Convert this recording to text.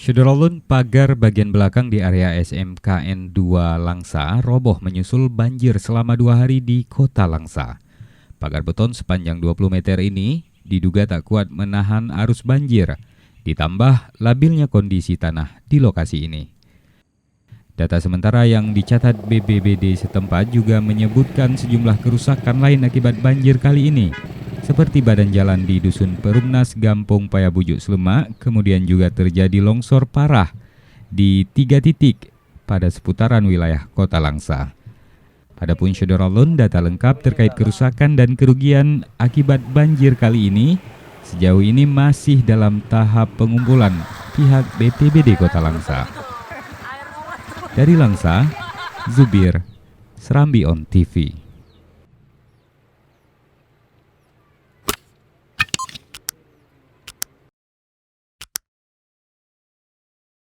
Syederalun pagar bagian belakang di area SMKN 2 Langsa roboh menyusul banjir selama 2 hari di kota Langsa. Pagar beton sepanjang 20 meter ini diduga tak kuat menahan arus banjir, ditambah labilnya kondisi tanah di lokasi ini. Data sementara yang dicatat BPBD setempat juga menyebutkan sejumlah kerusakan lain akibat banjir kali ini, seperti badan jalan di Dusun Perumnas, Gampung Payabujuk Slemak, kemudian juga terjadi longsor parah di 3 titik pada seputaran wilayah kota Langsa. Adapun Syederalun, data lengkap terkait kerusakan dan kerugian akibat banjir kali ini sejauh ini masih dalam tahap pengumpulan pihak BPBD Kota Langsa. Dari Langsa, Zubir, Serambi On TV.